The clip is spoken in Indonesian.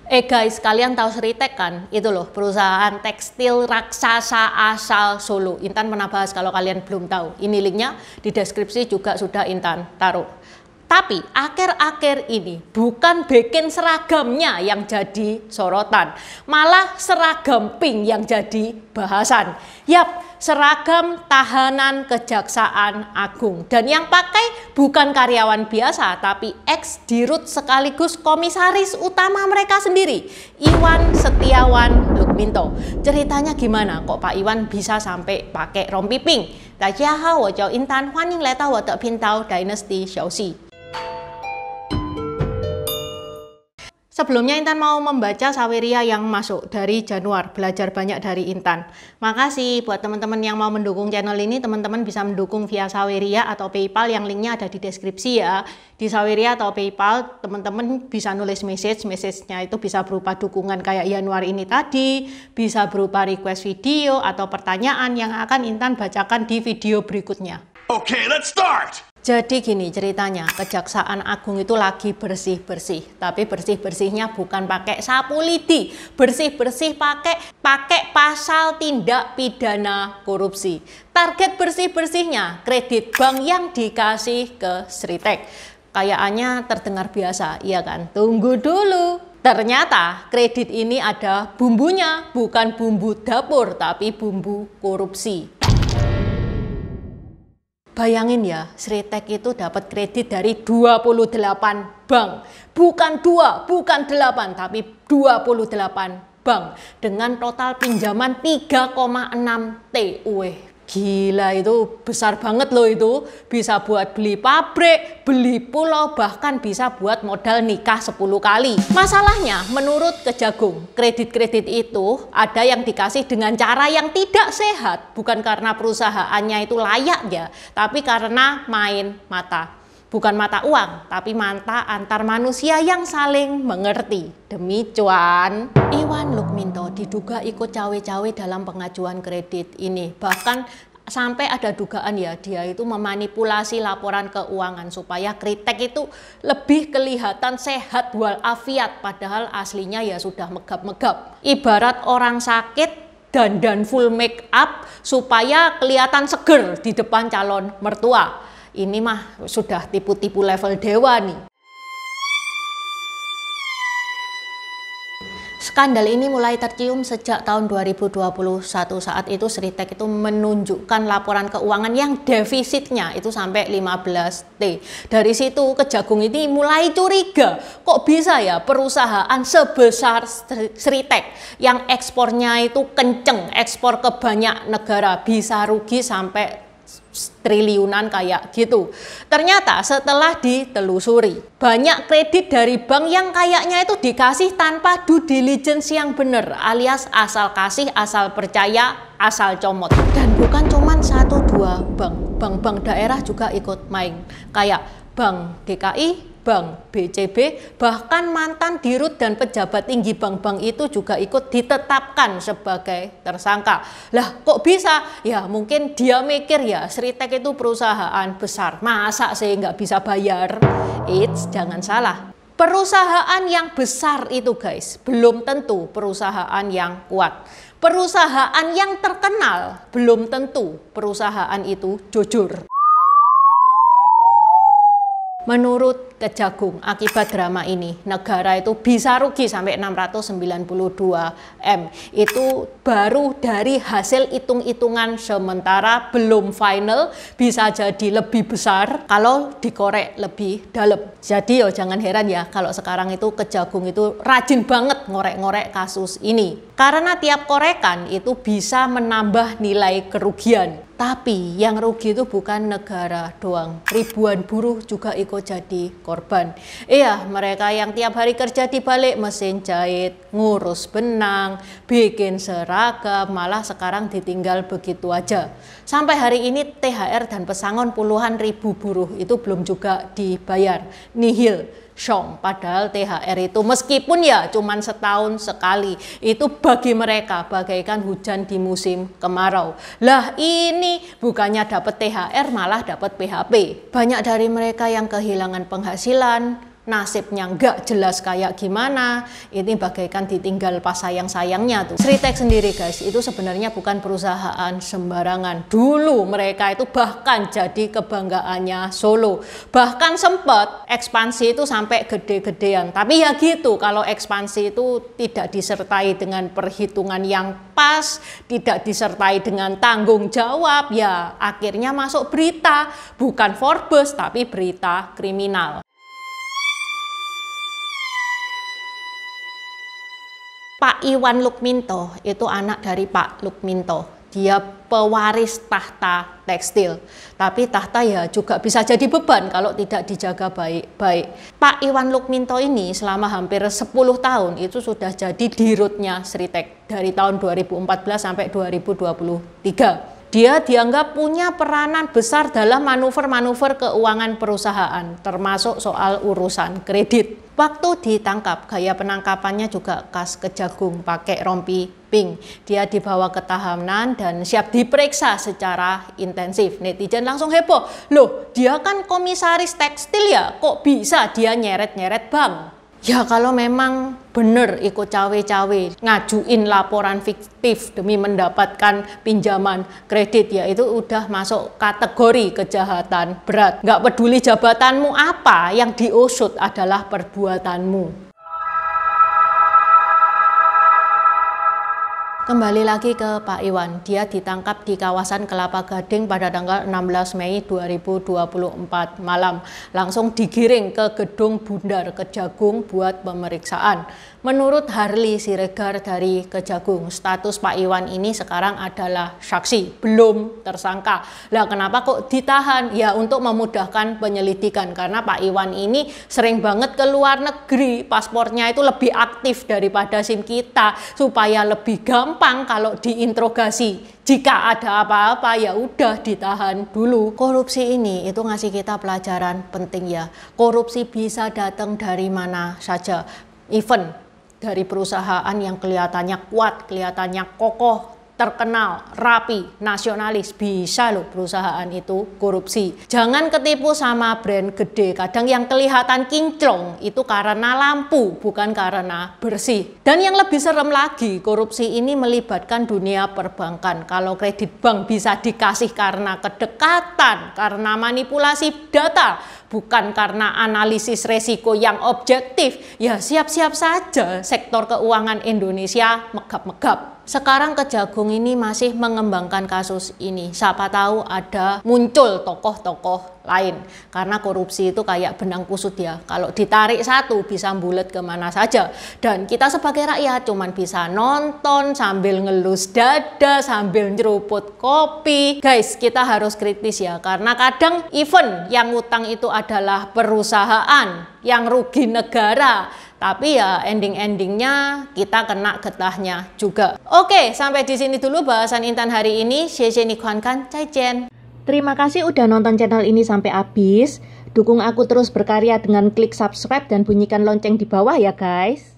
Guys, kalian tahu Sritek kan? Itu loh, perusahaan tekstil raksasa asal Solo. Intan pernah bahas kalau kalian belum tahu. Ini linknya di deskripsi juga sudah Intan taruh. Tapi akhir-akhir ini bukan bikin seragamnya yang jadi sorotan, malah seragam pink yang jadi bahasan. Yap, seragam tahanan Kejaksaan Agung. Dan yang pakai bukan karyawan biasa, tapi ex-dirut sekaligus komisaris utama mereka sendiri, Iwan Setiawan Lukminto. Ceritanya gimana kok Pak Iwan bisa sampai pakai rompi pink? 大家好，我叫英丹，欢迎来到我的频道 Dynasty 小戏。 Sebelumnya Intan mau membaca Saweria yang masuk dari Januar, belajar banyak dari Intan. Makasih buat teman-teman yang mau mendukung channel ini, teman-teman bisa mendukung via Saweria atau PayPal yang linknya ada di deskripsi ya. Di Saweria atau PayPal teman-teman bisa nulis message-nya itu bisa berupa dukungan kayak Januar ini tadi, bisa berupa request video atau pertanyaan yang akan Intan bacakan di video berikutnya. Okay, let's start! Jadi gini ceritanya, Kejaksaan Agung itu lagi bersih-bersih. Tapi bersih-bersihnya bukan pakai sapu lidi, bersih-bersih pakai pasal tindak pidana korupsi. Target bersih-bersihnya kredit bank yang dikasih ke Sritek. Kayaknya terdengar biasa, iya kan? Tunggu dulu. Ternyata kredit ini ada bumbunya, bukan bumbu dapur, tapi bumbu korupsi. Bayangin ya, Sritek itu dapat kredit dari 28 bank. Bukan 2, bukan 8, tapi 28 bank. Dengan total pinjaman 3,6 T. Gila, itu besar banget loh itu. Bisa buat beli pabrik, beli pulau, bahkan bisa buat modal nikah 10 kali. Masalahnya, menurut Kejagung, kredit-kredit itu ada yang dikasih dengan cara yang tidak sehat. Bukan karena perusahaannya itu layak ya, tapi karena main mata. Bukan mata uang, tapi mata antar manusia yang saling mengerti. Demi cuan, Iwan Lukminto diduga ikut cawe-cawe dalam pengajuan kredit ini. Bahkan sampai ada dugaan ya, dia itu memanipulasi laporan keuangan supaya Sritek itu lebih kelihatan sehat walafiat. Padahal aslinya ya sudah megap-megap. Ibarat orang sakit dandan full make up supaya kelihatan seger di depan calon mertua. Ini mah sudah tipu-tipu level dewa nih. Skandal ini mulai tercium sejak tahun 2021. Saat itu Sritek itu menunjukkan laporan keuangan yang defisitnya itu sampai 15 T. Dari situ Kejagung ini mulai curiga, kok bisa ya perusahaan sebesar Sritek yang ekspornya itu kenceng, ekspor ke banyak negara bisa rugi sampai triliunan kayak gitu. Ternyata setelah ditelusuri, banyak kredit dari bank yang kayaknya itu dikasih tanpa due diligence yang benar, alias asal kasih, asal percaya, asal comot. Dan bukan cuman 1-2 bank, bank-bank daerah juga ikut main. Kayak Bank DKI, Bank BCB, bahkan mantan dirut dan pejabat tinggi bank-bank itu juga ikut ditetapkan sebagai tersangka. Lah kok bisa? Ya mungkin dia mikir ya Sritek itu perusahaan besar, masa sih nggak bisa bayar? Jangan salah. Perusahaan yang besar itu guys, belum tentu perusahaan yang kuat. Perusahaan yang terkenal, belum tentu perusahaan itu jujur. Menurut Kejagung, akibat drama ini, negara itu bisa rugi sampai 692 M. Itu baru dari hasil hitung-hitungan sementara, belum final, bisa jadi lebih besar kalau dikorek lebih dalam. Jadi jangan heran ya kalau sekarang itu Kejagung itu rajin banget ngorek-ngorek kasus ini. Karena tiap korekan itu bisa menambah nilai kerugian. Tapi yang rugi itu bukan negara doang, ribuan buruh juga ikut jadi korban. Iya, mereka yang tiap hari kerja di balik mesin jahit, ngurus benang, bikin seragam, malah sekarang ditinggal begitu aja. Sampai hari ini THR dan pesangon puluhan ribu buruh itu belum juga dibayar, nihil. Syong, padahal THR itu meskipun ya cuman setahun sekali, itu bagi mereka bagaikan hujan di musim kemarau. Lah ini bukannya dapat THR malah dapat PHP. Banyak dari mereka yang kehilangan penghasilan, nasibnya nggak jelas kayak gimana, ini bagaikan ditinggal pas sayang-sayangnya tuh. Sritek sendiri guys, itu sebenarnya bukan perusahaan sembarangan. Dulu mereka itu bahkan jadi kebanggaannya Solo. Bahkan sempat ekspansi itu sampai gede-gedean. Tapi ya gitu, kalau ekspansi itu tidak disertai dengan perhitungan yang pas, tidak disertai dengan tanggung jawab, ya akhirnya masuk berita, bukan Forbes tapi berita kriminal. Pak Iwan Lukminto itu anak dari Pak Lukminto. Dia pewaris tahta tekstil. Tapi tahta ya juga bisa jadi beban kalau tidak dijaga baik-baik. Pak Iwan Lukminto ini selama hampir 10 tahun itu sudah jadi dirutnya Sritek dari tahun 2014 sampai 2023. Dia dianggap punya peranan besar dalam manuver-manuver keuangan perusahaan, termasuk soal urusan kredit. Waktu ditangkap, gaya penangkapannya juga khas Kejagung, pakai rompi pink. Dia dibawa ke tahanan dan siap diperiksa secara intensif. Netizen langsung heboh, loh dia kan komisaris tekstil ya, kok bisa dia nyeret-nyeret bank? Ya kalau memang benar ikut cawe-cawe, ngajuin laporan fiktif demi mendapatkan pinjaman kredit, ya itu udah masuk kategori kejahatan berat. Nggak peduli jabatanmu apa, yang diusut adalah perbuatanmu. Kembali lagi ke Pak Iwan, dia ditangkap di kawasan Kelapa Gading pada tanggal 16 Mei 2024 malam. Langsung digiring ke gedung Bundar Kejagung buat pemeriksaan. Menurut Harli Siregar dari Kejagung, status Pak Iwan ini sekarang adalah saksi, belum tersangka. Lah kenapa kok ditahan? Ya untuk memudahkan penyelidikan, karena Pak Iwan ini sering banget ke luar negeri, paspornya itu lebih aktif daripada SIM kita, supaya lebih gampang kalau diinterogasi. Jika ada apa-apa ya udah ditahan dulu. Korupsi ini itu ngasih kita pelajaran penting ya. Korupsi bisa datang dari mana saja. Even dari perusahaan yang kelihatannya kuat, kelihatannya kokoh, terkenal, rapi, nasionalis, bisa loh perusahaan itu korupsi. Jangan ketipu sama brand gede, kadang yang kelihatan kinclong itu karena lampu, bukan karena bersih. Dan yang lebih serem lagi, korupsi ini melibatkan dunia perbankan. Kalau kredit bank bisa dikasih karena kedekatan, karena manipulasi data, bukan karena analisis resiko yang objektif, ya siap-siap saja sektor keuangan Indonesia megap-megap. Sekarang Kejagung ini masih mengembangkan kasus ini. Siapa tahu ada muncul tokoh-tokoh lain. Karena korupsi itu kayak benang kusut ya. Kalau ditarik satu bisa bulet kemana saja. Dan kita sebagai rakyat cuman bisa nonton sambil ngelus dada, sambil nyeruput kopi. Guys, kita harus kritis ya. Karena kadang even yang utang itu adalah perusahaan, yang rugi negara. Tapi ya ending-endingnya kita kena getahnya juga. Oke, sampai di sini dulu bahasan Intan hari ini. Terima kasih udah nonton channel ini sampai habis. Dukung aku terus berkarya dengan klik subscribe dan bunyikan lonceng di bawah ya guys.